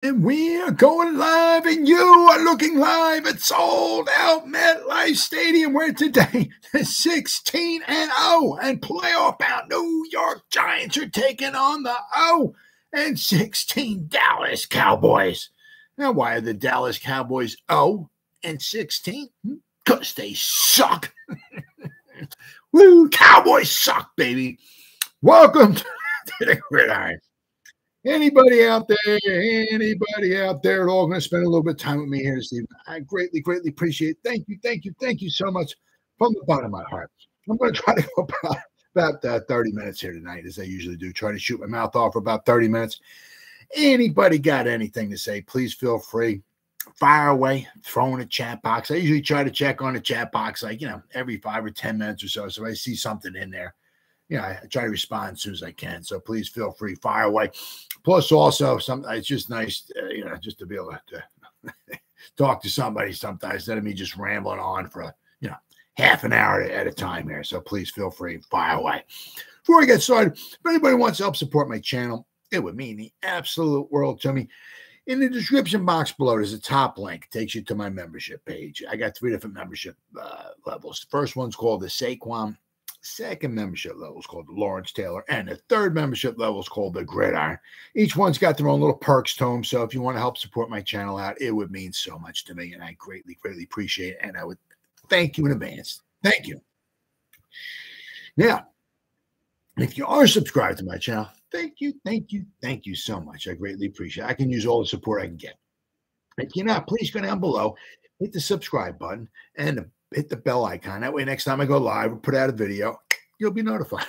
And we are going live, and you are looking live at sold out MetLife Stadium, where today the 16-0 and playoff bound New York Giants are taking on the 0-16 Dallas Cowboys. Now, why are the Dallas Cowboys 0-16? Because they suck. Woo, Cowboys suck, baby. Welcome to the Gridiron. Anybody out there at all going to spend a little bit of time with me here this evening? I greatly appreciate it. Thank you so much from the bottom of my heart. I'm going to try to go about 30 minutes here tonight, as I usually do. Try to shoot my mouth off for about 30 minutes. Anybody got anything to say, please feel free. Fire away, throw in a chat box. I usually try to check on the chat box, like, every 5 or 10 minutes or so. So I see something in there. I try to respond as soon as I can. So please feel free, fire away. Plus, also, it's just nice, just to be able to talk to somebody sometimes instead of me just rambling on for, half an hour at a time here. So please feel free, fire away. Before I get started, if anybody wants to help support my channel, it would mean the absolute world to me. In the description box below, there's a top link. It takes you to my membership page. I got 3 different membership levels. The first one's called the Saquon. Second membership level is called the Lawrence Taylor, and the third membership level is called the Gridiron. Each one's got their own little perks to them, so if you want to help support my channel out, it would mean so much to me, and I greatly appreciate it, and I would thank you in advance. Thank you. Now, if you are subscribed to my channel, thank you so much. I greatly appreciate it. I can use all the support I can get. If you're not, please go down below, hit the subscribe button, and hit the bell icon. That way, next time I go live or put out a video, you'll be notified.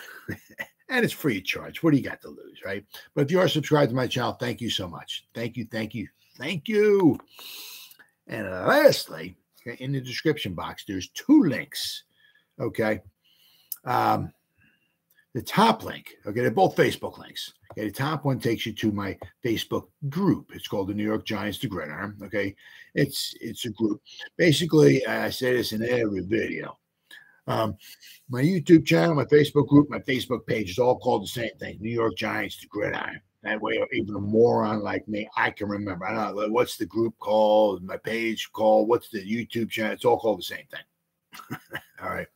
And it's free of charge. What do you got to lose, right? But if you are subscribed to my channel, thank you so much. Thank you. And lastly, in the description box, there's 2 links, okay? The top link, okay, they're both Facebook links. Okay, the top one takes you to my Facebook group. It's called the New York Giants, the Gridiron. Okay, it's a group. Basically, I say this in every video. My YouTube channel, my Facebook group, my Facebook page is all called the same thing: New York Giants, the Gridiron. That way, even a moron like me, I can remember. I don't know what's the group called, my page called, what's the YouTube channel. It's all called the same thing. All right,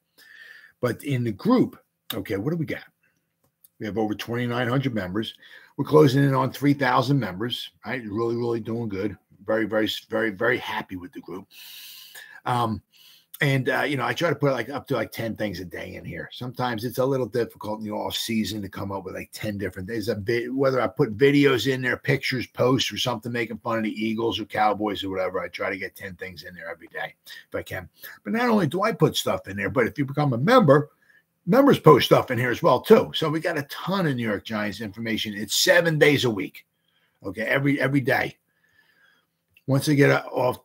but in the group. Okay, what do we got? We have over 2,900 members. We're closing in on 3,000 members. Right, really doing good. Very happy with the group. I try to put up to 10 things a day in here. Sometimes it's a little difficult in the off season to come up with 10 different days. Whether I put videos in there, pictures, posts, or something making fun of the Eagles or Cowboys or whatever, I try to get 10 things in there every day if I can. But not only do I put stuff in there, but if you become a member, members post stuff in here as well, too. So we got a ton of New York Giants information. It's 7 days a week, okay, every day. Once I get off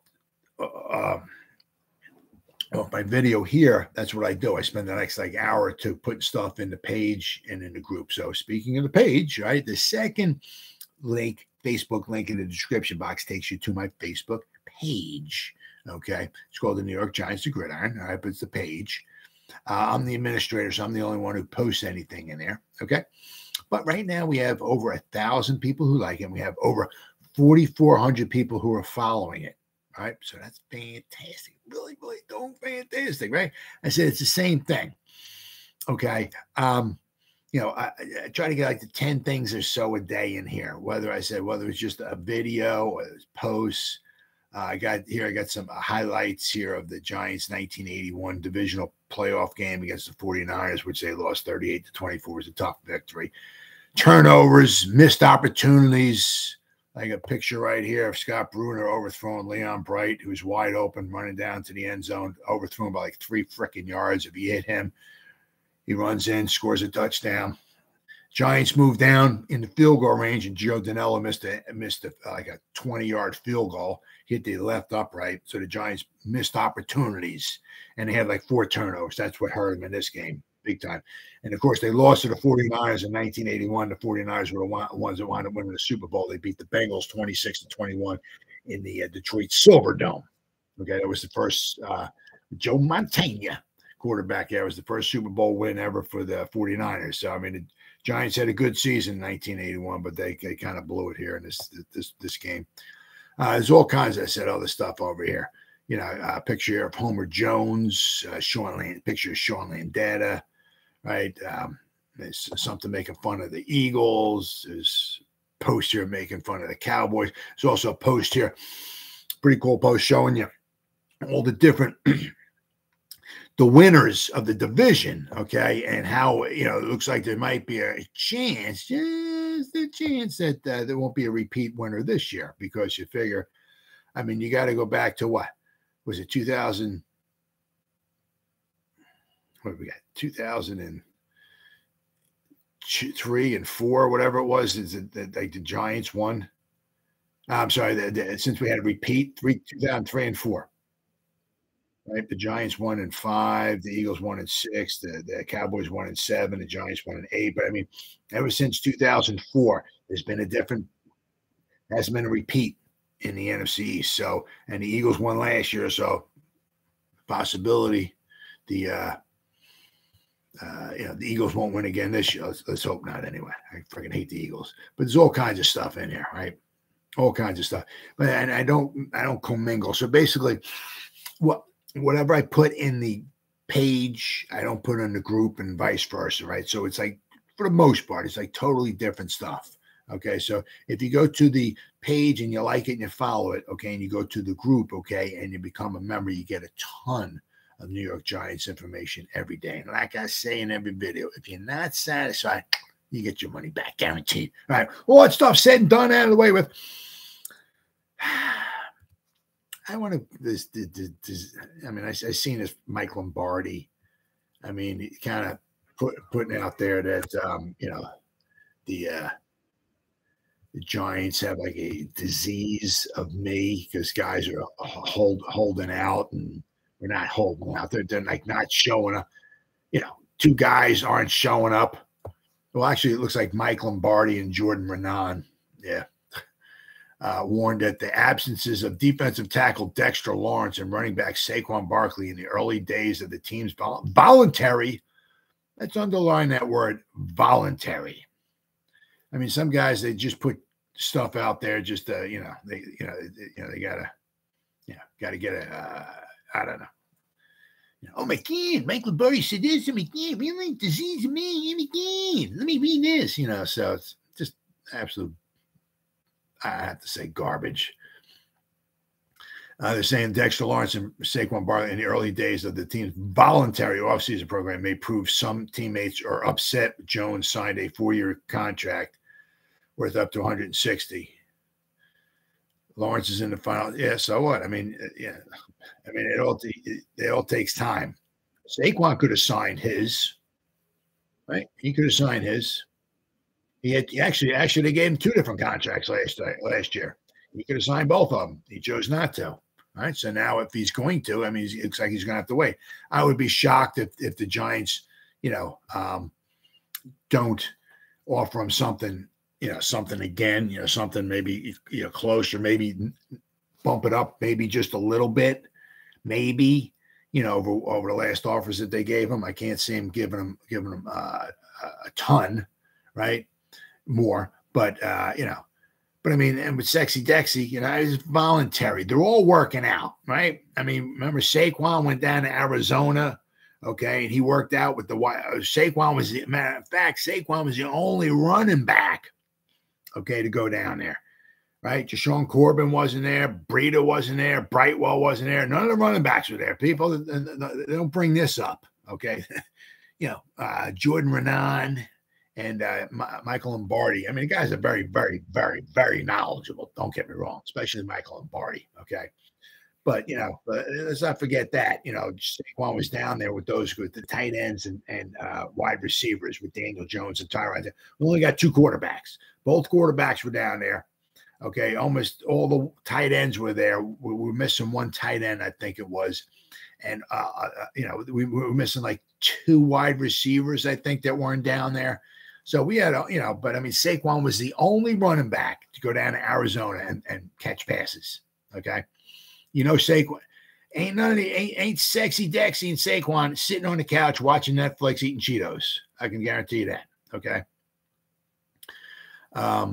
my video here, that's what I do. I spend the next hour or two putting stuff in the page and in the group. So speaking of the page, right, the second link, Facebook link in the description box takes you to my Facebook page, okay? It's called the New York Giants, the Gridiron, all right, but it's the page. I'm the administrator, so I'm the only one who posts anything in there, okay? But right now we have over 1,000 people who like it. We have over 4,400 people who are following it, all right? So that's fantastic. Really doing fantastic, right? I said it's the same thing, okay? I try to get the 10 things or so a day in here, whether it's just a video or it's posts. I got some highlights here of the Giants' 1981 divisional playoff game against the 49ers, which they lost 38-24. It was a tough victory. Turnovers, missed opportunities. I got a picture right here of Scott Bruner overthrowing Leon Bright, who's wide open, running down to the end zone, overthrown by 3 freaking yards. If you hit him, he runs in, scores a touchdown. Giants moved down in the field goal range, and Joe Danello missed a 20-yard field goal. Hit the left upright, so the Giants missed opportunities, and they had 4 turnovers. That's what hurt them in this game, big time. And, of course, they lost to the 49ers in 1981. The 49ers were the ones that wound up winning the Super Bowl. They beat the Bengals 26-21 in the Detroit Silverdome. Okay, that was the first Joe Montana quarterback. That was the first Super Bowl win ever for the 49ers. So, I mean, Giants had a good season in 1981, but they kind of blew it here in this game. There's all kinds, I said, other stuff over here. You know, a picture here of Homer Jones, picture of Sean Landeta, right? There's something making fun of the Eagles. There's a post here making fun of the Cowboys. There's also a post here, pretty cool post showing you all the different the winners of the division, okay, and how, you know, it looks like there might be a chance, just a chance that there won't be a repeat winner this year, because you figure, I mean, you got to go back to what was it, 2000? What we got? 2003 and 4, whatever it was. Is it like the Giants won? I'm sorry, since we had a repeat, 2003 and 4. Right, the Giants won in 5, the Eagles won in 6, the Cowboys won in 7, the Giants won in 8. But I mean, ever since 2004, there's been hasn't been a repeat in the NFC East. So, and the Eagles won last year, so possibility the Eagles won't win again this year. Let's hope not. Anyway, I freaking hate the Eagles, but there's all kinds of stuff in here, right? All kinds of stuff. But and I don't commingle. So basically, whatever I put in the page, I don't put in the group, and vice versa, right? So it's like, for the most part, it's like totally different stuff. Okay, so if you go to the page and you like it and you follow it, okay, and you go to the group, okay, and you become a member, you get a ton of New York Giants information every day. And like I say in every video, if you're not satisfied, you get your money back, guaranteed. All right, all that stuff said and done, out of the way with. I want to I mean, I seen this Mike Lombardi. I mean, kind of putting out there that you know, the Giants have like a disease of me, because guys are holding out, and we're not holding out. They're like not showing up. You know, 2 guys aren't showing up. Well, actually, it looks like Mike Lombardi and Jordan Renan. Yeah. Warned that the absences of defensive tackle Dexter Lawrence and running back Saquon Barkley in the early days of the team's voluntary, let's underline that word, voluntary. I mean, some guys, they just put stuff out there just to, they gotta get I don't know. Oh my God, Mike Lombardi said this, oh my God, we like disease of me, oh my God, let me read this, so it's just absolute, I have to say, garbage. They're saying Dexter Lawrence and Saquon Barkley in the early days of the team's voluntary offseason program may prove some teammates are upset. Jones signed a 4-year contract worth up to 160. Lawrence is in the final. Yeah, so what? I mean, yeah. I mean, it all takes time. Saquon could have signed his, right? He could have signed his. Actually, they gave him 2 different contracts last year. He could have signed both of them. He chose not to. All right. So now, if he's going to, I mean, it looks like he's going to have to wait. I would be shocked if the Giants, don't offer him something, something again, something maybe, closer, maybe bump it up, maybe just a little bit, maybe, over the last offers that they gave him. I can't see him giving him a ton, right? More, but but I mean, and with Sexy Dexy, it's voluntary. They're all working out, right? I mean, remember Saquon went down to Arizona, okay, and he worked out with the Saquon was matter of fact, Saquon was the only running back, okay, to go down there, right? Jashawn Corbin wasn't there, Breida wasn't there, Brightwell wasn't there. None of the running backs were there. People, they don't bring this up, okay? Jordan Renan and Michael Lombardi. I mean, the guys are very, very, very, very knowledgeable. Don't get me wrong, especially Michael Lombardi. Okay. But, let's not forget that, Saquon was down there with the tight ends and wide receivers with Daniel Jones and Tyrod. We only got 2 quarterbacks. Both quarterbacks were down there. Okay. Almost all the tight ends were there. We were missing 1 tight end, I think it was. And, we were missing like 2 wide receivers, I think, that weren't down there. So we had, but I mean, Saquon was the only running back to go down to Arizona and catch passes. Okay. Saquon ain't Sexy Dexy and Saquon sitting on the couch watching Netflix eating Cheetos. I can guarantee that. Okay. I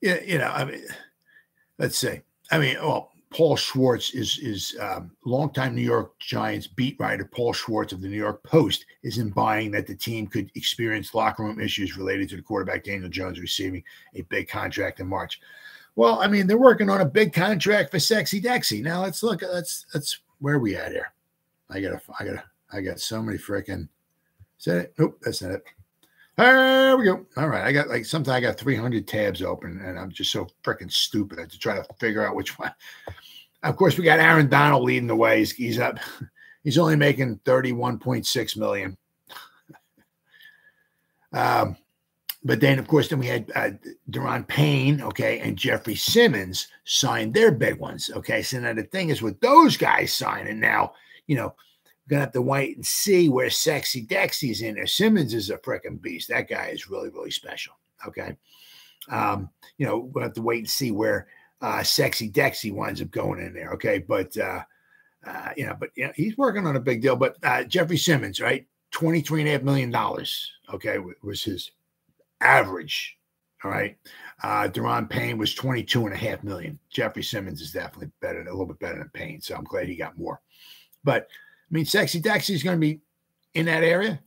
mean, let's see. I mean, well, Paul Schwartz is longtime New York Giants beat writer Paul Schwartz of the New York Post is implying that the team could experience locker room issues related to the quarterback Daniel Jones receiving a big contract in March. Well, I mean, they're working on a big contract for Sexy Dexy. Now let's look. That's where are we at here? I got so many freaking. Is that it? Nope, that's not it. There we go. All right. I got 300 tabs open, and I'm just so freaking stupid. I have to try to figure out which one. Of course, we got Aaron Donald leading the way. He's up. He's only making $31.6 million. But then, of course, we had Daron Payne, okay, and Jeffrey Simmons signed their big ones, okay. So now the thing is with those guys signing now, we're going to have to wait and see where Sexy Dexy's in there. Simmons is a freaking beast. That guy is really, really special, okay. We'll have to wait and see where Sexy Dexy winds up going in there, okay. But he's working on a big deal. But Jeffrey Simmons, right, $23.5 million, okay, was his average. All right. Daron Payne was $22.5 million. Jeffrey Simmons is definitely better, a little bit better than Payne. So I'm glad he got more. But I mean, Sexy Dexy is going to be in that area,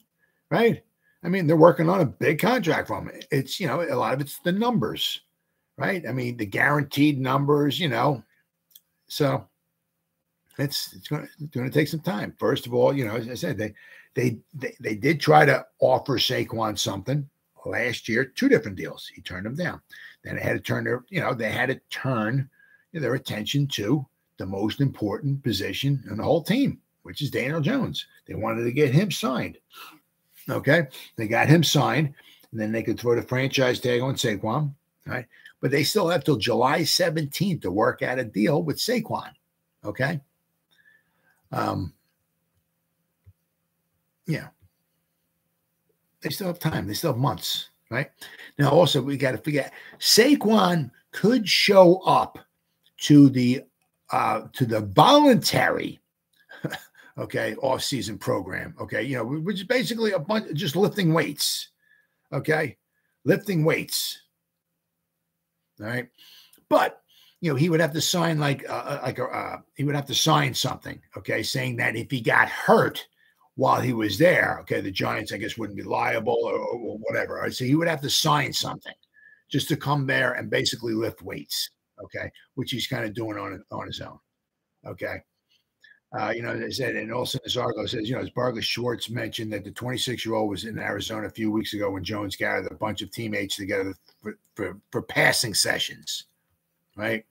right? I mean, they're working on a big contract from it. It's, a lot of it's the numbers, right? I mean, the guaranteed numbers, so it's going to take some time. First of all, as I said, they did try to offer Saquon something last year, 2 different deals. He turned them down. Then they had to turn their attention to the most important position in the whole team, which is Daniel Jones. They wanted to get him signed. Okay. They got him signed, and then they could throw the franchise tag on Saquon. Right. But they still have till July 17th to work out a deal with Saquon. Okay. Yeah. They still have time. They still have months, right? Now, also, we got to figure Saquon could show up to the voluntary, okay, off-season program, okay, which is basically a bunch of just lifting weights, okay, lifting weights, all right. But he would have to sign he would have to sign something, okay, saying that if he got hurt while he was there, okay, the Giants, I guess, wouldn't be liable or whatever. Right? So he would have to sign something just to come there and basically lift weights, okay, which he's kind of doing on his own, okay. They said, and also this article says, as Barkley Schwartz mentioned that the 26-year-old was in Arizona a few weeks ago when Jones gathered a bunch of teammates together for passing sessions, right?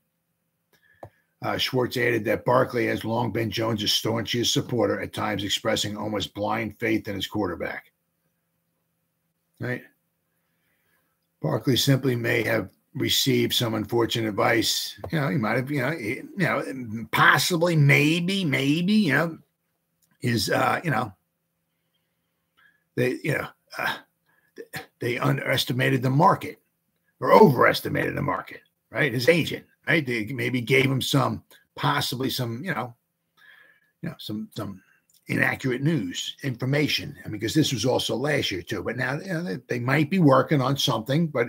Schwartz added that Barkley has long been Jones' staunchest supporter, at times expressing almost blind faith in his quarterback. Right? Barkley simply may have received some unfortunate advice. He might have, possibly, maybe, they underestimated the market or overestimated the market, right? His agent. Right? They maybe gave him possibly some inaccurate information. I mean, because this was also last year too. But now they might be working on something. But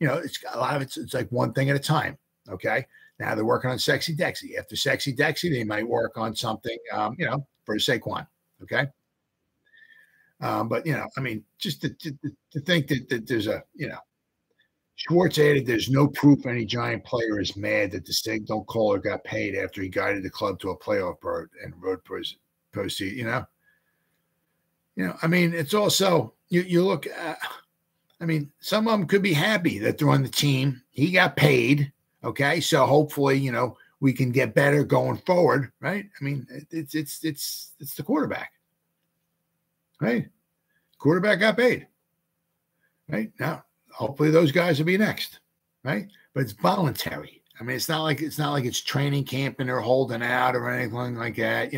it's a lot of it's like one thing at a time. Okay. Now they're working on Sexy Dexy. After Sexy Dexy, they might work on something, for Saquon. Okay. But I mean, just to think that there's Schwartz added, there's no proof any Giant player is mad that the signal caller got paid after he guided the club to a playoff berth and road postseason. I mean, it's also, you look at, I mean, some of them could be happy that they're on the team. He got paid. Okay. So hopefully, we can get better going forward. Right. I mean, it's the quarterback. Right. Quarterback got paid. Right now. Hopefully those guys will be next, right? But it's voluntary. I mean, it's not like it's training camp and they're holding out or anything like that,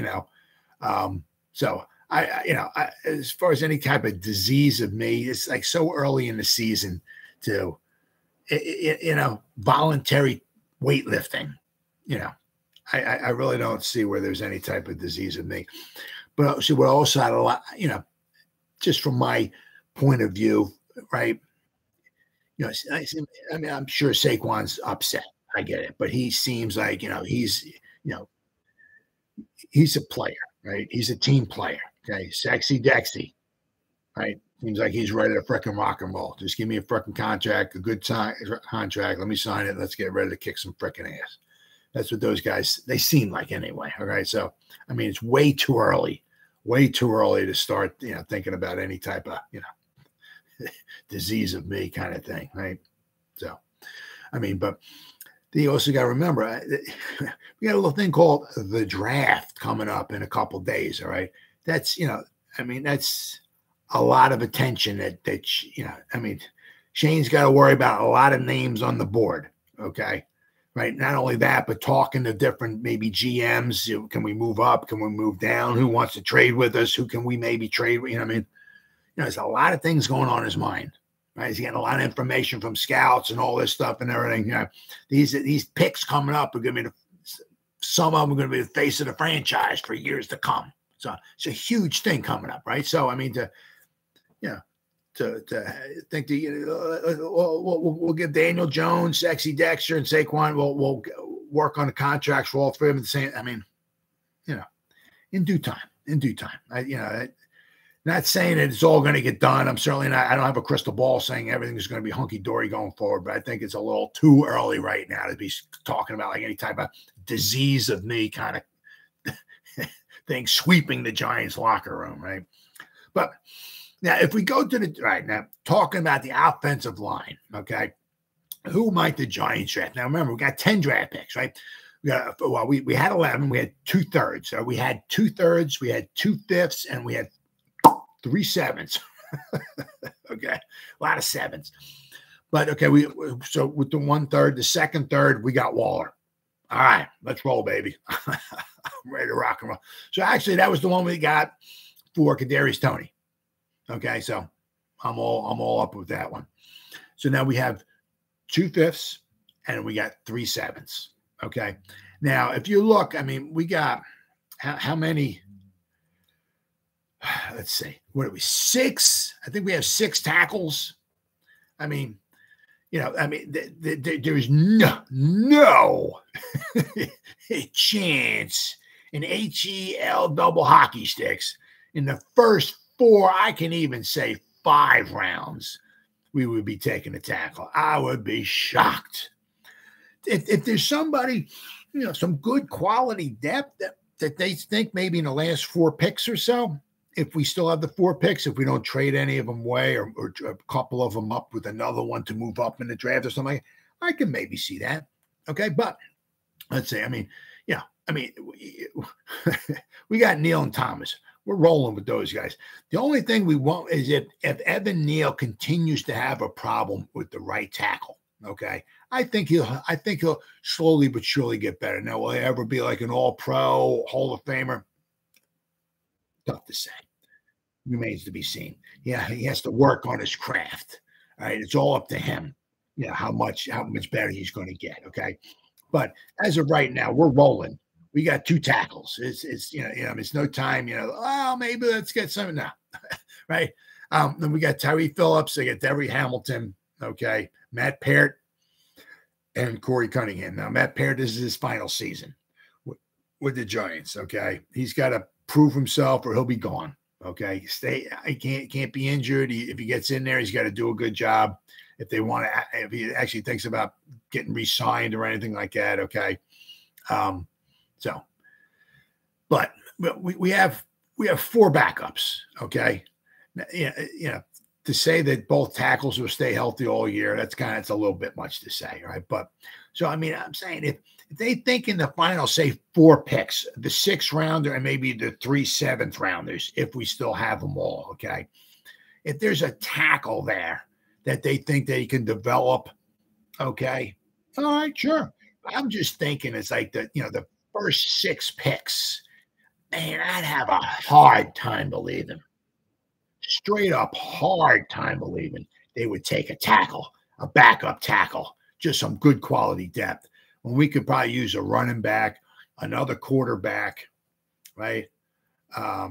So I as far as any type of disease of me, it's like so early in the season to, voluntary weightlifting. I really don't see where there's any type of disease of me. But see, what also had a lot, just from my point of view, right? You know, I mean, I'm sure Saquon's upset. I get it, but he seems like, he's a player, right? He's a team player. Okay, sexy Dexy, right? Seems like he's ready to frickin' rock and roll. Just give me a frickin' contract, a good time contract. Let me sign it. Let's get ready to kick some frickin' ass. That's what those guys, they seem like anyway. All right. So, I mean, it's way too early to start, thinking about any type of, disease of me kind of thing. Right. So, I mean, but you also got to remember, we got a little thing called the draft coming up in a couple of days. All right. That's, that's a lot of attention that Shane's got to worry about a lot of names on the board. Okay. Right. Not only that, but talking to different maybe GMs. Can we move up? Can we move down? Who wants to trade with us? Who can we maybe trade with? There's a lot of things going on in his mind. Right. He's getting a lot of information from scouts and all this stuff and everything. These picks coming up are going to be some of them are going to be the face of the franchise for years to come. So it's a huge thing coming up. Right. So, I mean, to think that we'll give Daniel Jones, Sexy Dexter, and Saquon. We'll work on the contracts for all three of them. In due time. Not saying that it's all going to get done. I'm certainly not. I don't have a crystal ball saying everything is going to be hunky dory going forward. But I think it's a little too early right now to be talking about like any type of disease of me kind of thing sweeping the Giants locker room, right? But now, if we go to now, talking about the offensive line, okay, who might the Giants draft? Now, remember, we got 10 draft picks, right? We had 11. We had 2/3. So we had 2/3, we had 2/5, and we had 3 7s. Okay, a lot of 7s. But okay, so with the 1/3, the second third, we got Waller. All right, let's roll, baby. I'm ready to rock and roll. So actually, that was the one we got for Kadarius Toney. Okay, so I'm all up with that one. So now we have 2/5 and we got 3 7s. Okay. Now, if you look, I mean, we got how many? Let's see. What are we? 6? I think we have 6 tackles. I mean, there's no chance in HEL double hockey sticks in the first 4, I can even say 5 rounds, we would be taking a tackle. I would be shocked. If there's somebody, some good quality depth that they think maybe in the last 4 picks or so, if we still have the 4 picks, if we don't trade any of them away or a couple of them up with another one to move up in the draft or something, I can maybe see that. Okay. But let's say, we got Neal and Thomas. We're rolling with those guys. The only thing we want is if Evan Neal continues to have a problem with the right tackle. Okay. I think he'll slowly but surely get better. Now, will he ever be like an all-pro Hall of Famer? Tough to say. Remains to be seen. Yeah, he has to work on his craft. All right. It's all up to him. How much better he's going to get. Okay. But as of right now, we're rolling. We got 2 tackles. It's no time, well, maybe let's get some now. Right. Then we got Tyree Phillips. They got Devery Hamilton. Okay. Matt Peart and Corey Cunningham. Now, Matt Peart, this is his final season with the Giants. Okay. He's got to prove himself or he'll be gone. Okay. He can't be injured. If he gets in there, he's got to do a good job. If he actually thinks about getting re-signed or anything like that. Okay. But we have 4 backups. Okay. To say that both tackles will stay healthy all year, it's a little bit much to say. Right. But so, I'm saying if they think in the final, say 4 picks, the 6th rounder and maybe the 3 7th rounders, if we still have them all. Okay. If there's a tackle there that they think they can develop. Okay. All right. Sure. I'm just thinking it's like the first 6 picks, man, I'd have a hard time believing, straight up hard time believing they would take a backup tackle, just some good quality depth when we could probably use a running back, another quarterback, right? A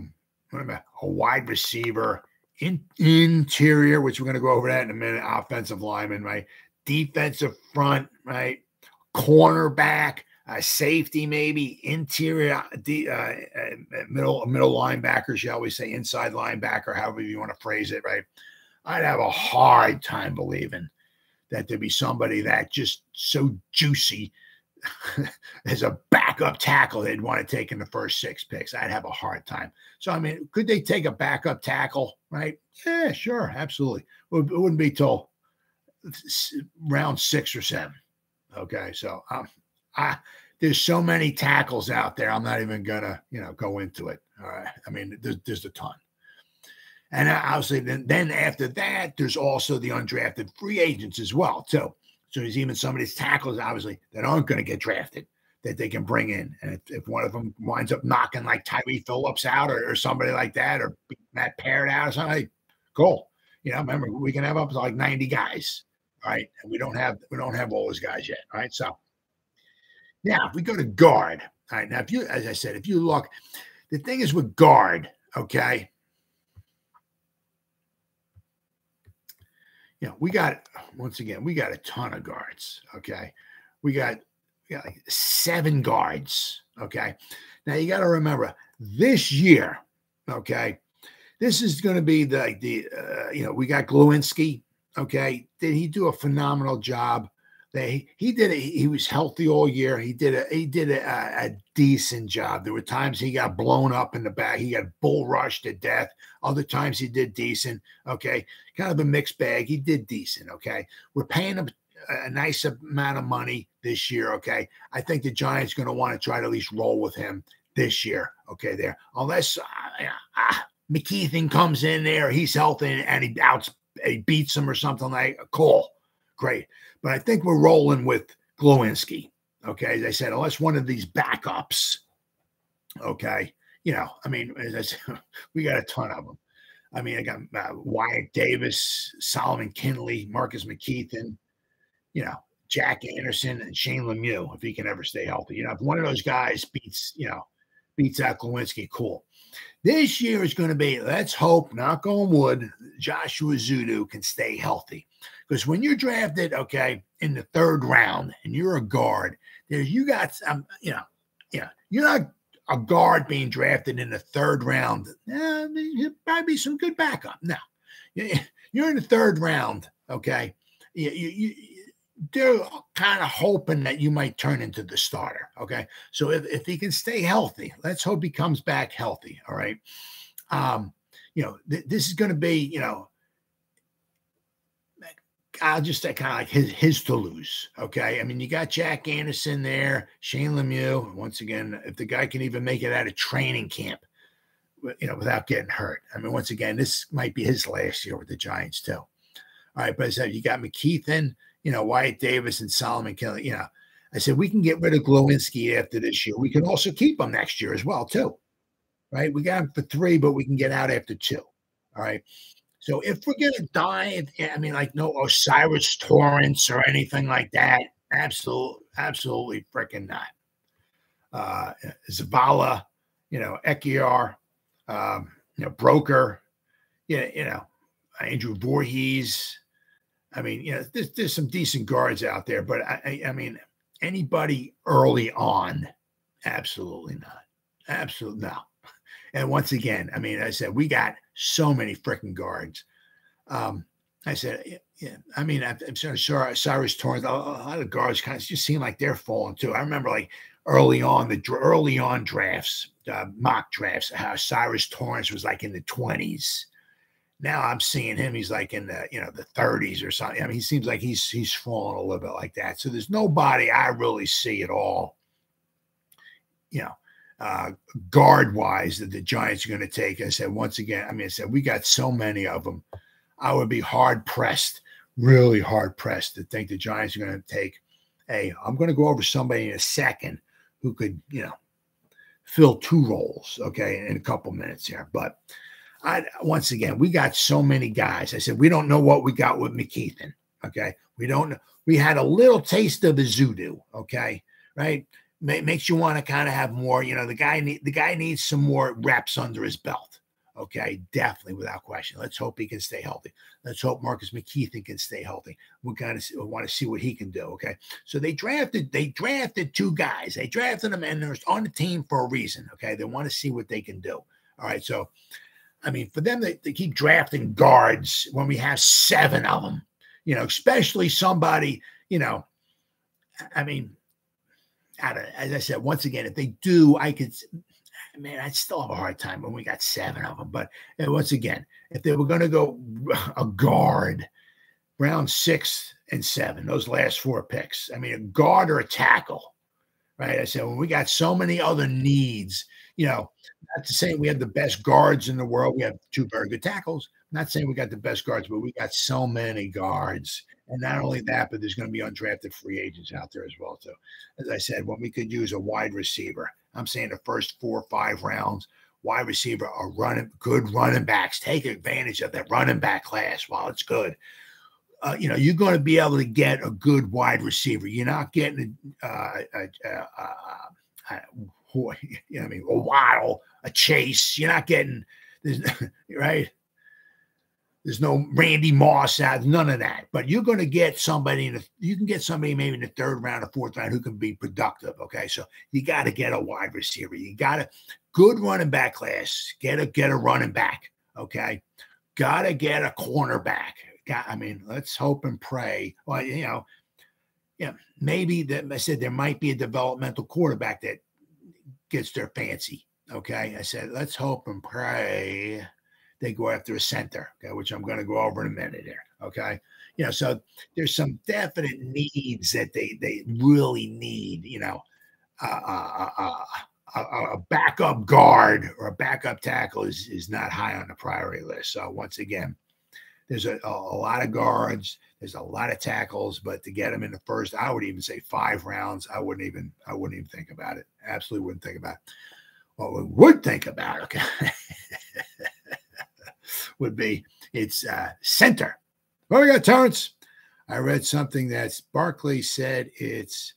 wide receiver Interior, which we're going to go over that in a minute, offensive lineman, right? Defensive front, right? Cornerback, safety, maybe interior, middle linebacker, shall we say, inside linebacker, however you want to phrase it, right? I'd have a hard time believing that there'd be somebody that just so juicy as a backup tackle they'd want to take in the first 6 picks. I'd have a hard time. So, I mean, could they take a backup tackle, right? Yeah, sure, absolutely. It wouldn't be till round 6 or 7. Okay, so there's so many tackles out there. I'm not even gonna, go into it. All right, I mean, there's a ton. And obviously, then after that, there's also the undrafted free agents as well, too. So there's even some of these tackles, obviously, that aren't going to get drafted that they can bring in. And if one of them winds up knocking like Jaelan Phillips out or somebody like that, or Matt Parrott out or something, hey, cool. Remember, we can have up to like 90 guys, right? And we don't have all those guys yet, right? So now if we go to guard, all right. Now, as I said, if you look, the thing is with guard, okay. We got a ton of guards. Okay. We got like 7 guards. Okay. Now you got to remember this year. Okay. This is going to be we got Glowinski. Okay. Did he do a phenomenal job? He was healthy all year. He did a decent job. There were times he got blown up in the back. He got bull rushed to death. Other times he did decent. Okay. Kind of a mixed bag. He did decent. Okay. We're paying him a nice amount of money this year. Okay. I think the Giants are going to want to try to at least roll with him this year. Okay. There, unless McKeithen comes in there, he's healthy and he beats him or something like cool. Great. But I think we're rolling with Glowinski. Okay. As I said, unless one of these backups. Okay. I mean, as I said, we got a ton of them. I mean, I got Wyatt Davis, Solomon Kinley, Marcus McKeithen, Jack Anderson, and Shane Lemieux, if he can ever stay healthy. If one of those guys beats out Glowinski, cool. This year is going to be, let's hope, knock on wood, Joshua Zudu can stay healthy. Because when you're drafted, okay, in the 3rd round and you're a guard, you got some, you're not a guard being drafted in the 3rd round. There'll probably be some good backup. No, you're in the 3rd round, okay. They're kind of hoping that you might turn into the starter, okay. So if he can stay healthy, let's hope he comes back healthy. All right. This is going to be, I'll just say kind of like his to lose. Okay. I mean, you got Jack Anderson there, Shane Lemieux. Once again, if the guy can even make it out of training camp, without getting hurt. I mean, once again, this might be his last year with the Giants too. All right. But I said, you got McKeithen, Wyatt Davis and Solomon Kinley. I said, we can get rid of Glowinski after this year. We can also keep him next year as well too. Right. We got him for 3, but we can get out after 2. All right. So if we're going to dive, I mean, like no Osiris Torrance or anything like that, absolutely freaking not. Zavala, Ekiar, Broker, Andrew Voorhees. I mean, there's some decent guards out there, but I mean, anybody early on, absolutely not. Absolutely no. And once again, I mean, I said, we got so many freaking guards. I said, yeah, I mean, I'm sure Cyrus Torrance, a lot of guards kind of just seem like they're falling too. I remember like early on drafts, mock drafts, how Cyrus Torrance was like in the 20s. Now I'm seeing him, he's like in the, the 30s or something. I mean, he seems like he's falling a little bit like that. So there's nobody I really see at all, guard-wise that the Giants are going to take. I said, once again, we got so many of them. I would be hard-pressed, really hard-pressed to think the Giants are going to take I'm going to go over somebody in a second who could, fill 2 roles, okay, in a couple minutes here. But once again, we got so many guys. I said, we don't know what we got with McKeithen, okay? We don't know. We had a little taste of a Zudu, okay, right? Makes you want to kind of have more, the guy needs some more reps under his belt. Okay, definitely without question. Let's hope he can stay healthy. Let's hope Marcus McKeithen can stay healthy. We kind of want to see what he can do. Okay, so they drafted 2 guys. They drafted them, and they're on the team for a reason. Okay, they want to see what they can do. All right, so I mean, for them they keep drafting guards when we have 7 of them. Especially somebody. I mean, as I said, once again, if they do, I'd still have a hard time when we got 7 of them. But once again, if they were going to go a guard, round 6 and 7, those last 4 picks, I mean, a guard or a tackle, right? I said, when we got so many other needs, not to say we have the best guards in the world. We have 2 very good tackles. Not saying we got the best guards, but we got so many guards. And not only that, but there's going to be undrafted free agents out there as well, too. As I said, when we could use a wide receiver, I'm saying the first 4 or 5 rounds, wide receiver are good running backs. Take advantage of that running back class while it's good. You're going to be able to get a good wide receiver. You're not getting a Waddle, a Chase. You're not getting right. There's no Randy Moss out, none of that. But you're going to get somebody you can get somebody maybe in the 3rd round or 4th round who can be productive. Okay, so you got to get a wide receiver. You got a good running back class. Get a running back. Okay, got to get a cornerback. Let's hope and pray. Well, maybe that I said there might be a developmental quarterback that gets their fancy. Okay, I said let's hope and pray they go after a center, okay, which I'm going to go over in a minute here, okay? So there's some definite needs that they really need, a backup guard or a backup tackle is not high on the priority list. So once again, there's a lot of guards, there's a lot of tackles, but to get them in the first, I would even say 5 rounds, I wouldn't even think about it. Absolutely wouldn't think about it. What we would think about, okay, would be it's center. What we got, Terrence? I read something that Barkley said it's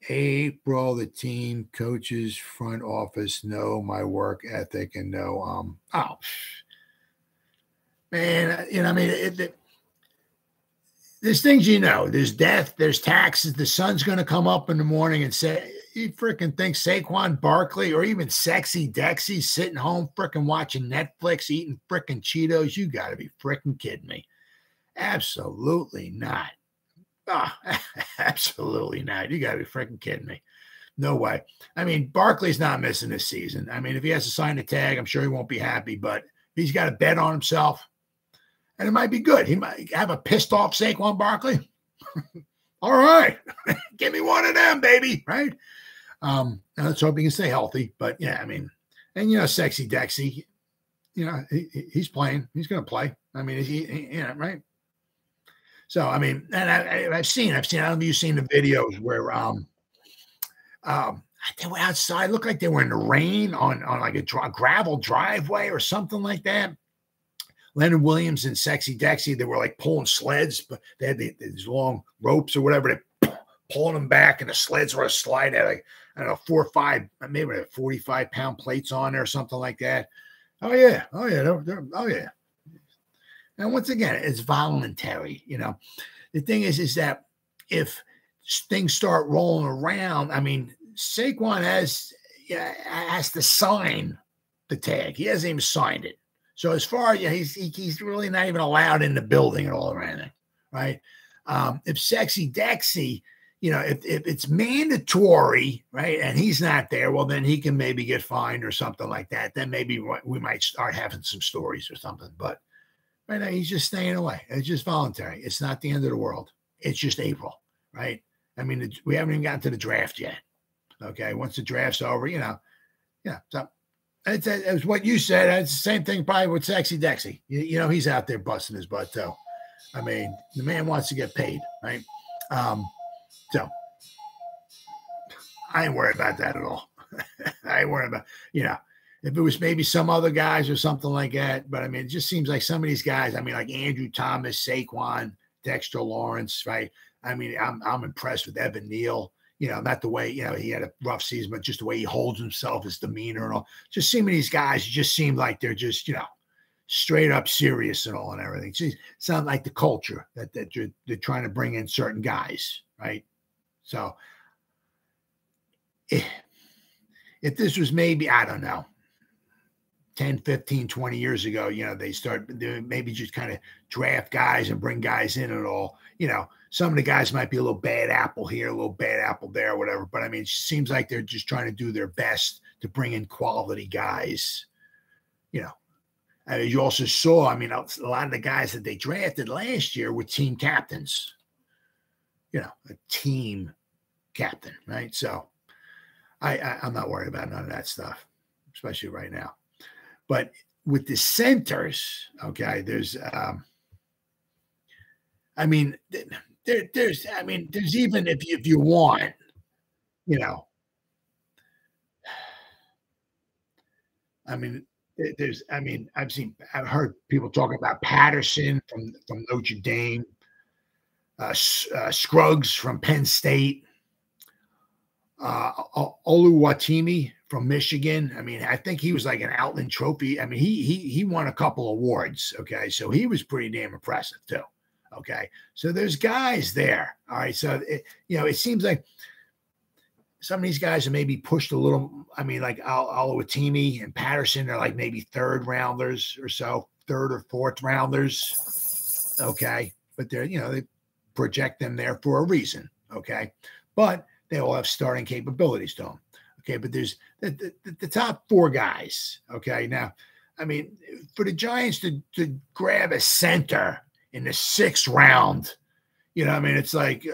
April. The team, coaches, front office know my work ethic and know man, there's things there's death, there's taxes. The sun's going to come up in the morning and say, you freaking think Saquon Barkley or even Sexy Dexy sitting home freaking watching Netflix, eating freaking Cheetos? You got to be freaking kidding me. Absolutely not. Absolutely not. You got to be freaking kidding me. No way. Barkley's not missing this season. If he has to sign the tag, I'm sure he won't be happy, but he's got to bet on himself. And it might be good. He might have a pissed off Saquon Barkley. All right. Give me one of them, baby. Right? Let's hope he can stay healthy. But yeah, Sexy Dexy, he's playing. He's going to play. Right? So, and I've seen, I don't know if you've seen the videos where they were outside, looked like they were in the rain on like a gravel driveway or something like that. Leonard Williams and Sexy Dexy, they were like pulling sleds, but they had these long ropes or whatever, they pulling them back, and the sleds were a slide at like, I don't know, 4 or 5, maybe 45-pound plates on there or something like that. Oh yeah. Oh yeah. And once again, it's voluntary. The thing is that if things start rolling around, Saquon has to sign the tag. He hasn't even signed it. So as far as he's really not even allowed in the building at all or anything, right? If Sexy Dexy, if it's mandatory, right, and he's not there, well, then he can maybe get fined or something like that. Then maybe we might start having some stories or something. But right now, he's just staying away. It's just voluntary. It's not the end of the world. It's just April, right? We haven't even gotten to the draft yet. Okay, once the draft's over, so it's what you said. It's the same thing probably with Sexy Dexy. He's out there busting his butt too. The man wants to get paid, right? So I ain't worried about that at all. I ain't worried about, if it was maybe some other guys or something like that. But it just seems like some of these guys, like Andrew Thomas, Saquon, Dexter Lawrence, right? I'm impressed with Evan Neal. not the way, he had a rough season, but just the way he holds himself, his demeanor and all. Just seeing these guys just seem like they're just, straight up serious and all and everything. It sounds like the culture that they're trying to bring in certain guys, right? So if this was maybe, I don't know, 10, 15, 20 years ago, they maybe just kind of draft guys and bring guys in and all, some of the guys might be a little bad apple here, a little bad apple there, whatever. But I mean, it seems like they're just trying to do their best to bring in quality guys, you also saw, a lot of the guys that they drafted last year were team captains, a team captain, right? So I'm not worried about none of that stuff, especially right now. But with the centers, okay, there's, there's even if you want, I've heard people talking about Patterson from Notre Dame, Scruggs from Penn State, Oluwatimi from Michigan. I think he was like an Outland Trophy. He won a couple awards. Okay, so he was pretty damn impressive too. Okay, so there's guys there. All right, so it seems like some of these guys are maybe pushed a little. Like Oluwatimi and Patterson are like maybe third rounders or so, third or fourth rounders. Okay, but they're they project them there for a reason. Okay, but they all have starting capabilities to them. Okay, but there's the top four guys. Okay, now, for the Giants to grab a center in the 6th round, it's like,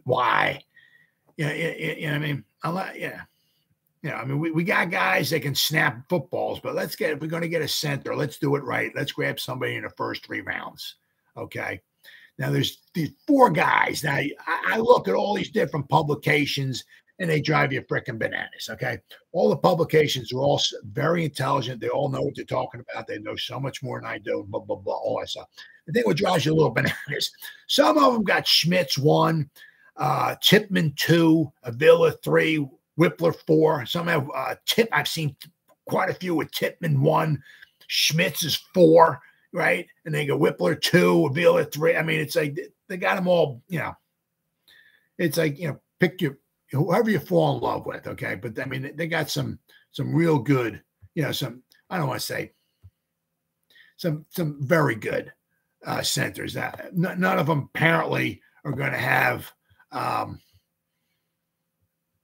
why? We got guys that can snap footballs, but if we're going to get a center, let's do it right. Let's grab somebody in the first 3 rounds. Okay. Now there's these 4 guys. Now I look at all these different publications and they drive you freaking bananas. Okay. All the publications are all very intelligent. They all know what they're talking about. They know so much more than I do, blah, blah, blah, all that stuff. The thing what drives you a little bananas. Some of them got Schmitz 1, Tipman 2, Avila 3, Whippler 4. Some have I've seen quite a few with Tipman 1, Schmitz is 4, right? And they go Whippler 2, Avila 3. It's like they got them all, it's like, pick whoever you fall in love with, okay? But they got some real good, some, I don't want to say, some very good centers. None of them apparently are going to have,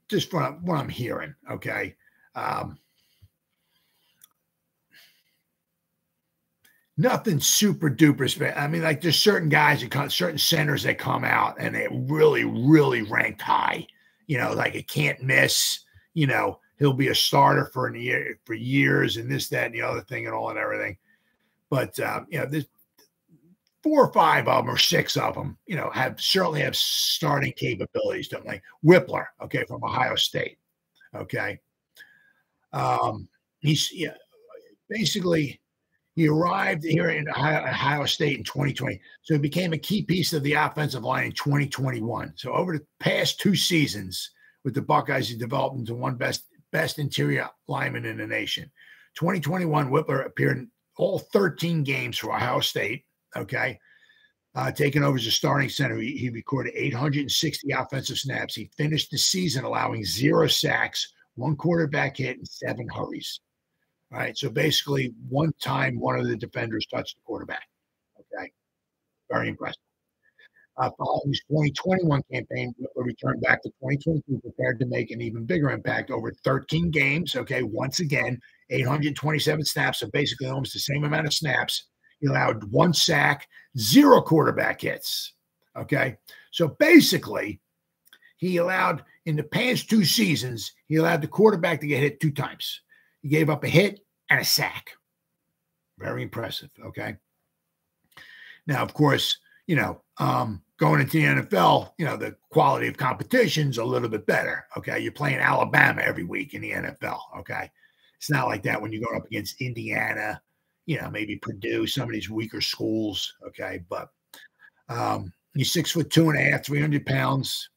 just from what I'm hearing, okay? Nothing super duper. Like there's certain guys certain centers that come out and they really, really ranked high. Like it can't miss. He'll be a starter for years and this, that, and the other thing and all and everything. But there's 4 or 5 of them or 6 of them, certainly have starting capabilities to them, like Whippler, okay, from Ohio State, okay. Basically he arrived here in Ohio State in 2020, so he became a key piece of the offensive line in 2021. So over the past 2 seasons with the Buckeyes, he developed into one best interior lineman in the nation. 2021, Whippler appeared in all 13 games for Ohio State. Okay. Taking over as a starting center, he recorded 860 offensive snaps. He finished the season allowing 0 sacks, 1 quarterback hit, and 7 hurries. All right. So basically, one time one of the defenders touched the quarterback. Okay. Very impressive. Following his 2021 campaign, Whippler returned back to 2022, prepared to make an even bigger impact over 13 games. Okay. Once again, 827 snaps. So basically almost the same amount of snaps. He allowed 1 sack, 0 quarterback hits. Okay. So basically, he allowed in the past 2 seasons, he allowed the quarterback to get hit 2 times. He gave up a hit and a sack. Very impressive. Okay. Now, of course, going into the NFL, the quality of competition's a little bit better. Okay. You're playing Alabama every week in the NFL. Okay. It's not like that when you're going up against Indiana, maybe Purdue, some of these weaker schools. Okay. But he's 6'2.5", 300 pounds.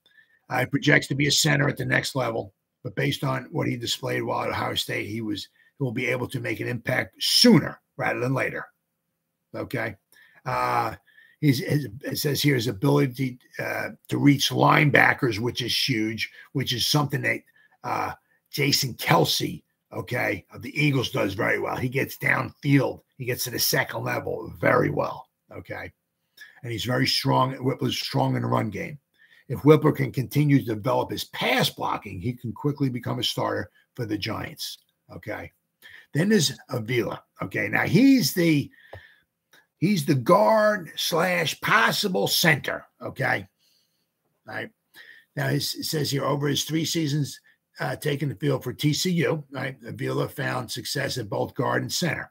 He projects to be a center at the next level, but based on what he displayed while at Ohio State, he will be able to make an impact sooner rather than later. Okay. It says here his ability to reach linebackers, which is huge, which is something that Jason Kelce, okay, of the Eagles does very well. He gets downfield. He gets to the second level very well, okay? And he's very strong. Whippler's strong in the run game. If Whippler can continue to develop his pass blocking, he can quickly become a starter for the Giants, okay? Then there's Avila, okay? Now, he's the guard / possible center, okay? All right. Now, it says here, over his 3 seasons taking the field for TCU, right, Avila found success at both guard and center.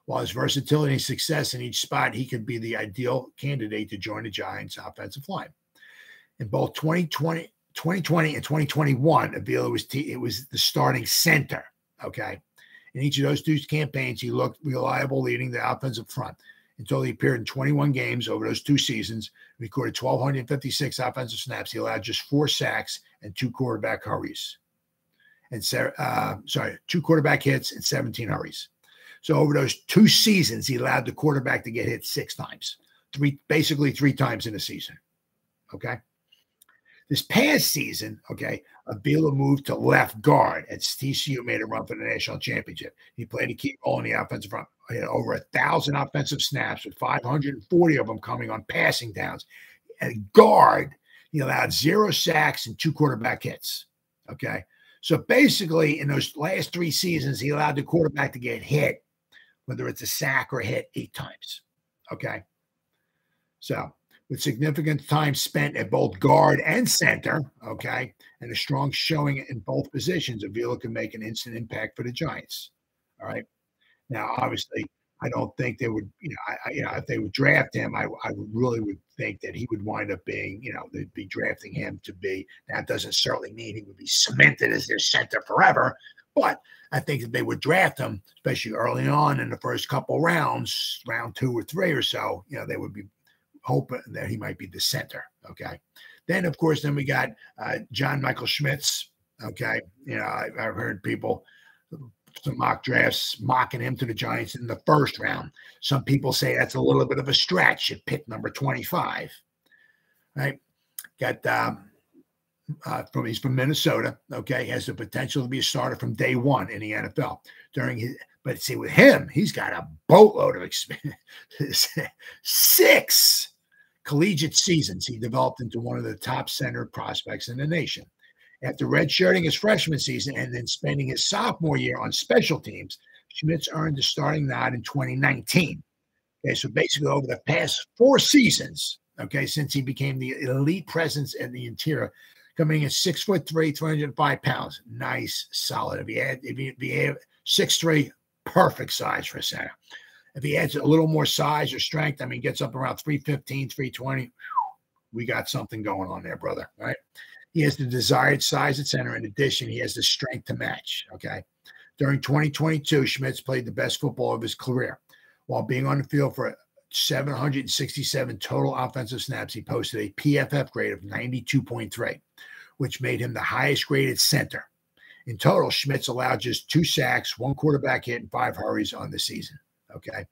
While his versatility and success in each spot, he could be the ideal candidate to join the Giants' offensive line. In both 2020 and 2021, Avila was the starting center, okay? In each of those 2 campaigns, he looked reliable leading the offensive front. Until he appeared in 21 games over those 2 seasons, recorded 1,256 offensive snaps. He allowed just 4 sacks and 2 quarterback hurries. And 2 quarterback hits and 17 hurries. So over those 2 seasons, he allowed the quarterback to get hit 6 times, basically 3 times in a season. Okay. This past season, okay, Avila moved to left guard as TCU made a run for the national championship. He played a key role in the offensive front. He had over 1,000 offensive snaps, with 540 of them coming on passing downs. At guard, he allowed 0 sacks and 2 quarterback hits. Okay. So basically, in those last 3 seasons, he allowed the quarterback to get hit, whether it's a sack or a hit, 8 times. Okay. So, with significant time spent at both guard and center, okay, and a strong showing in both positions, Avila can make an instant impact for the Giants. All right. Now, obviously, I don't think they would, if they would draft him, I really would think that he would wind up being, they'd be drafting him to be. That doesn't certainly mean he would be cemented as their center forever, but I think that they would draft him, especially early on in the first couple rounds, round 2 or 3 or so, they would be hoping that he might be the center. Okay. Then, of course, we got John Michael Schmitz. Okay. I've heard people, some mock drafts mocking him to the Giants in the 1st round. Some people say that's a little bit of a stretch at pick number 25. Right? Got he's from Minnesota. Okay, has the potential to be a starter from day 1 in the NFL. But see, with him, he's got a boatload of experience. 6 collegiate seasons. He developed into one of the top center prospects in the nation. After redshirting his freshman season and then spending his sophomore year on special teams, Schmitz earned the starting nod in 2019. Okay, so basically over the past 4 seasons, okay, since he became the elite presence in the interior, coming in 6'3", 305 pounds. Nice, solid. If he had 6'3", perfect size for a center. If he adds a little more size or strength, gets up around 315, 320, we got something going on there, brother, right? He has the desired size at center. In addition, he has the strength to match, okay? During 2022, Schmitz played the best football of his career. While being on the field for 767 total offensive snaps, he posted a PFF grade of 92.3, which made him the highest graded center. In total, Schmitz allowed just 2 sacks, 1 quarterback hit, and 5 hurries on the season, okay?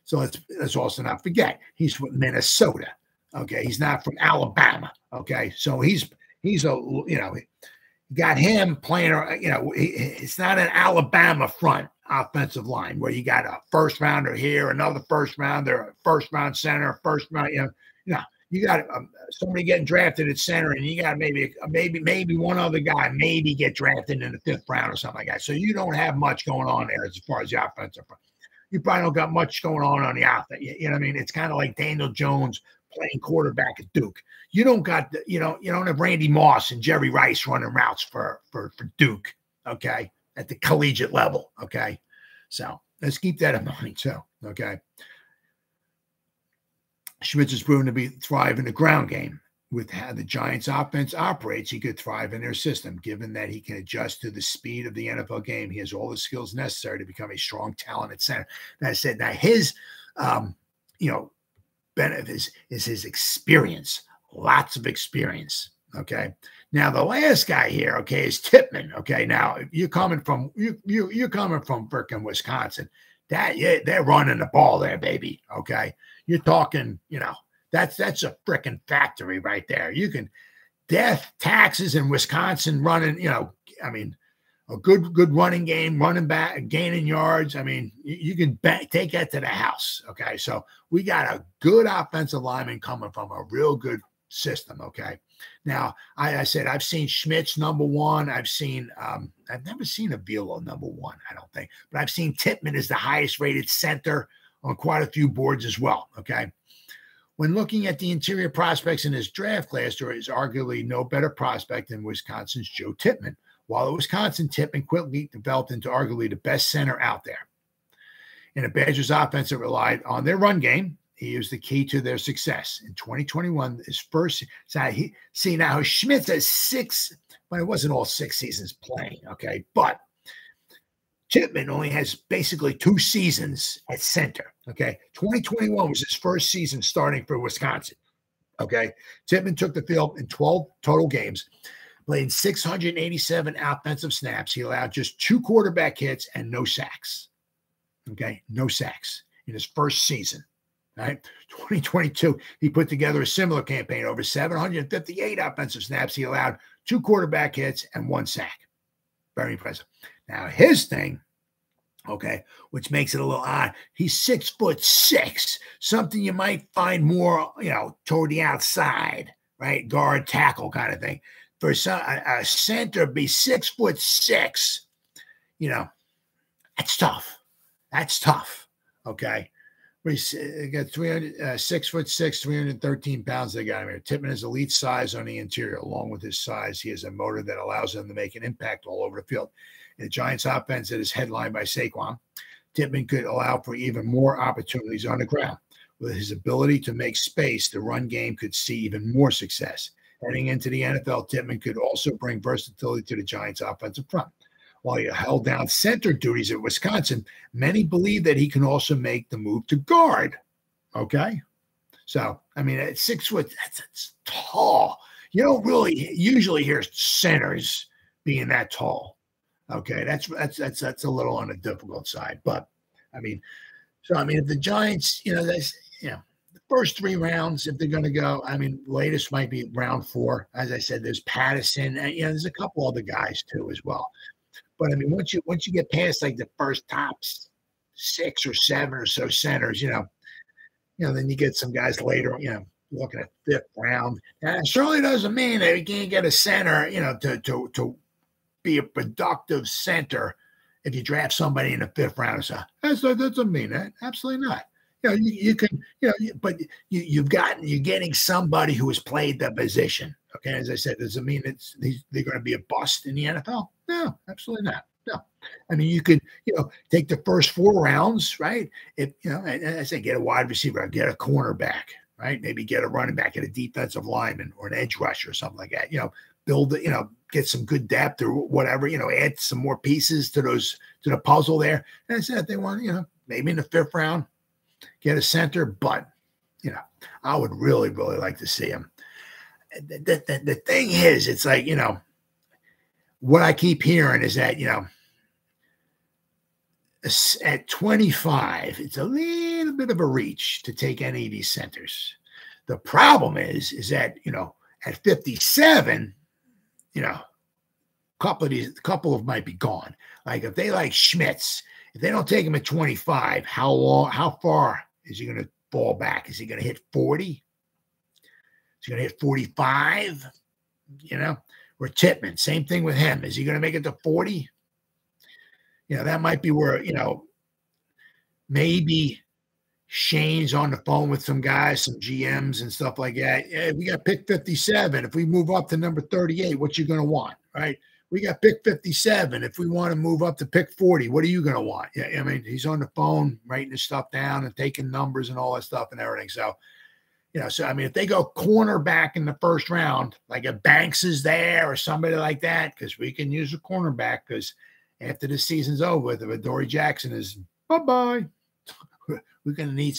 So let's also not forget, he's from Minnesota, okay? He's not from Alabama, okay? So he's got him playing, it's not an Alabama front offensive line where you got a 1st rounder here, another 1st rounder, 1st round center, 1st round, you got somebody getting drafted at center, and you got maybe one other guy maybe get drafted in the 5th round or something like that. So you don't have much going on there as far as the offensive front. You probably don't got much going on the offense. You know what I mean? It's kind of like Daniel Jones playing quarterback at Duke. You don't got, you don't have Randy Moss and Jerry Rice running routes for Duke, okay, at the collegiate level, okay? So let's keep that in mind too, okay? Schmitz has proven to thrive in the ground game. With how the Giants offense operates, he could thrive in their system. Given that he can adjust to the speed of the NFL game, he has all the skills necessary to become a strong, talented center. That said, now his, benefit is his experience, lots of experience. Okay. Now the last guy here, okay, is Tippmann. Okay, now you're coming from you're coming from freaking Wisconsin. They're running the ball there, baby. Okay, you're talking, that's a freaking factory right there. You can death taxes in Wisconsin running. I mean, a good running game, running back, gaining yards. I mean, you can take that to the house. Okay, so we got a good offensive lineman coming from a real good system. Okay. Now, I said I've seen Schmitz number one. I've never seen Avila number one, I don't think, but I've seen Tippmann as the highest rated center on quite a few boards as well. Okay. When looking at the interior prospects in this draft class, there is arguably no better prospect than Wisconsin's Joe Tippmann. While at Wisconsin, Tippmann quickly developed into arguably the best center out there. In a Badgers offense that relied on their run game, he was the key to their success. In 2021, his first now Schmitz has 6, but it wasn't all 6 seasons playing, okay? But Tippmann only has basically 2 seasons at center, okay? 2021 was his first season starting for Wisconsin, okay? Tippmann took the field in 12 total games, played 687 offensive snaps. He allowed just 2 quarterback hits and no sacks, okay? No sacks in his first season. Right, 2022, he put together a similar campaign. Over 758 offensive snaps. He allowed 2 quarterback hits and 1 sack. Very impressive. Now, his thing, okay, which makes it a little odd, he's 6'6", something you might find more, toward the outside, right? Guard, tackle kind of thing. For a center be 6'6", that's tough. That's tough, okay? We got 6'6", 313 pounds. They got him here. Tippmann has elite size on the interior. Along with his size, he has a motor that allows him to make an impact all over the field. In the Giants' offense that is headlined by Saquon, Tippmann could allow for even more opportunities on the ground. With his ability to make space, the run game could see even more success. Heading into the NFL, Tippmann could also bring versatility to the Giants' offensive front. While he held down center duties at Wisconsin, many believe that he can also make the move to guard. Okay? So, I mean, at 6 foot, that's tall. You don't really usually hear centers being that tall. Okay? That's a little on the difficult side. But, if the Giants, the first 3 rounds, if they're going to go, latest might be round 4. As I said, there's Patterson. There's a couple other guys, too, as well. But once you get past like the first tops 6 or 7 or so centers, then you get some guys later, looking at 5th round. And it certainly doesn't mean that you can't get a center, to be a productive center if you draft somebody in the 5th round or so. That doesn't mean that. Absolutely not. You can, but you're getting somebody who has played the position. Okay, as I said, does it mean they're going to be a bust in the NFL? No, absolutely not. No, you could, take the first 4 rounds, right? If as I say, get a wide receiver, get a cornerback, right? Maybe get a running back, get a defensive lineman or an edge rusher or something like that. Build it, get some good depth or whatever. Add some more pieces to the puzzle there. And I said they want, maybe in the 5th round, get a center, but I would really, really like to see him. The thing is, it's like, what I keep hearing is that, at 25, it's a little bit of a reach to take any of these centers. The problem is that, at 57, couple of them might be gone. Like if they like Schmitz, if they don't take him at 25, how far is he going to fall back? Is he going to hit 40? Is he going to hit 45? Or Tippmann, same thing with him. Is he going to make it to 40? That might be where, maybe Shane's on the phone with some guys, some GMs and stuff like that. Hey, we got pick 57. If we move up to number 38, what you going to want, right? We got pick 57. If we want to move up to pick 40, what are you going to want? Yeah, he's on the phone writing his stuff down and taking numbers and all that stuff and everything. So, if they go cornerback in the 1st round, like if Banks is there or somebody like that, because we can use a cornerback, because after the season's over with, if Adoree Jackson is bye-bye, we're going to need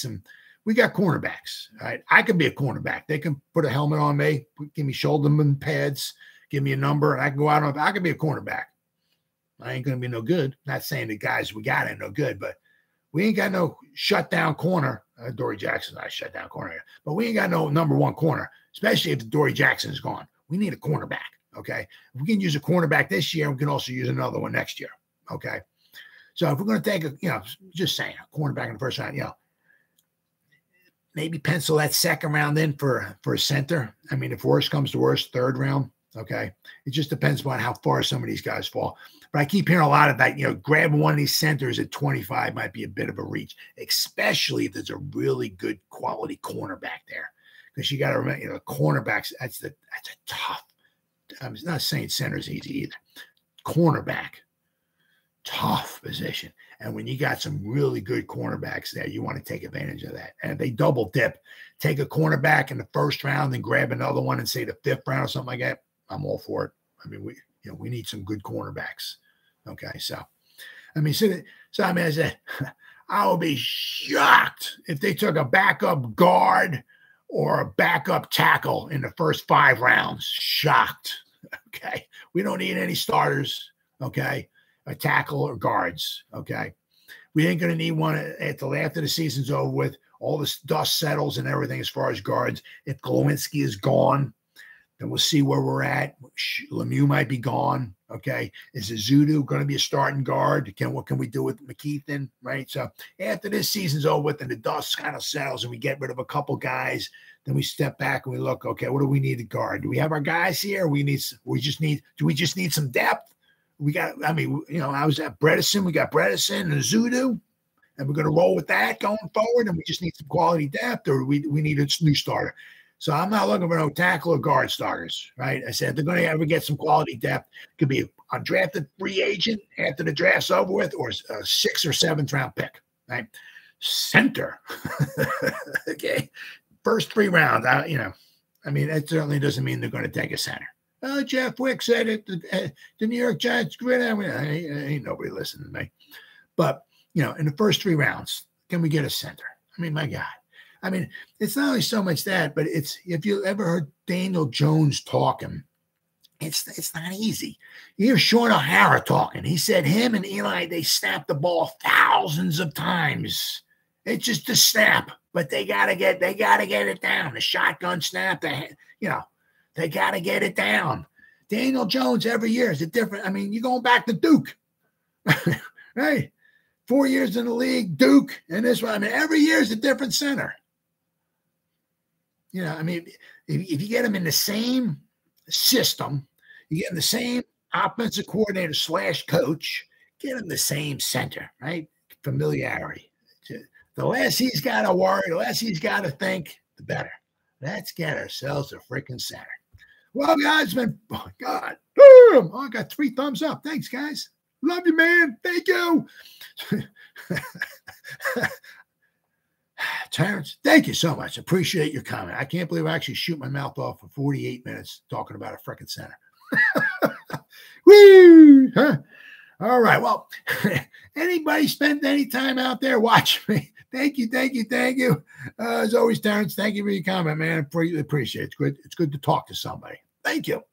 we got cornerbacks, right? I could be a cornerback. They can put a helmet on me, give me shoulder pads, give me a number, and I can go out on. I can be a cornerback. I ain't going to be no good. Not saying the guys we got ain't no good, but we ain't got no shutdown corner. Adoree Jackson's not a shutdown corner, but we ain't got no number one corner, especially if Adoree Jackson is gone. We need a cornerback, okay? If we can use a cornerback this year, we can also use another one next year, okay? So if we're going to take just saying, a cornerback in the first round, maybe pencil that second round in for a center. I mean, if worst comes to worst, third round, okay? It just depends upon how far some of these guys fall. But I keep hearing a lot of that, grabbing one of these centers at 25 might be a bit of a reach, especially if there's a really good quality cornerback there. Because you got to remember, cornerbacks, that's a tough. I'm not saying center's easy either. Cornerback, tough position. And when you got some really good cornerbacks there, you want to take advantage of that. And if they double dip, take a cornerback in the first round and grab another one in, say, the fifth round or something like that, I'm all for it. I mean, we need some good cornerbacks. Okay, so I said, I would be shocked if they took a backup guard or a backup tackle in the first 5 rounds. Shocked. Okay, we don't need any starters. Okay, a tackle or guards. Okay, we ain't gonna need one after the season's over with. All this dust settles and everything as far as guards. If Glowinski is gone, then we'll see where we're at. Lemieux might be gone. Okay. Is Ezeudu going to be a starting guard? What can we do with McKeithen? Right. So after this season's over with and the dust kind of settles and we get rid of a couple guys, then we step back and we look, okay, what do we need to guard? Do we have our guys here? Do we just need some depth? I was at Bredesen. We got Bredesen and Ezeudu, and we're going to roll with that going forward. And we just need some quality depth, or we need a new starter. So I'm not looking for no tackle or guard starters, right? I said they're going to ever get some quality depth. Could be a undrafted free agent after the draft's over with, or a 6th or 7th round pick, right? Center, okay. First 3 rounds, that certainly doesn't mean they're going to take a center. Jeff Wicks said it. The New York Giants Gridiron. Ain't nobody listening to me. But in the first 3 rounds, can we get a center? I mean, my God. I mean, it's not only so much that, but it's if you ever heard Daniel Jones talking, it's not easy. You hear Sean O'Hara talking. He said him and Eli, they snapped the ball thousands of times. It's just a snap, but they gotta get it down. The shotgun snap, they gotta get it down. Daniel Jones every year is a different. I mean, you're going back to Duke, right? 4 years in the league, Duke, and this one. I mean, every year is a different center. If you get them in the same system, you get them the same offensive coordinator / coach, get them the same center, right? Familiarity. The less he's got to worry, the less he's got to think, the better. Let's get ourselves a freaking center. Well, guys, God, boom! I got 3 thumbs up. Thanks, guys. Love you, man. Thank you. Terrence, thank you so much. Appreciate your comment. I can't believe I actually shoot my mouth off for 48 minutes talking about a freaking center. Woo! Huh? All right. Well, anybody spend any time out there watching me? Thank you. As always, Terrence, thank you for your comment, man. I really appreciate it. It's good to talk to somebody. Thank you.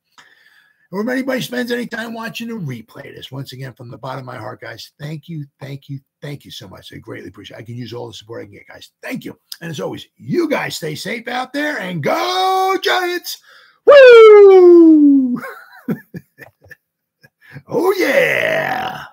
Or if anybody spends any time watching a replay of this, once again, from the bottom of my heart, guys, thank you so much. I greatly appreciate it. I can use all the support I can get, guys. Thank you. And as always, you guys stay safe out there and go Giants. Woo! Oh, yeah.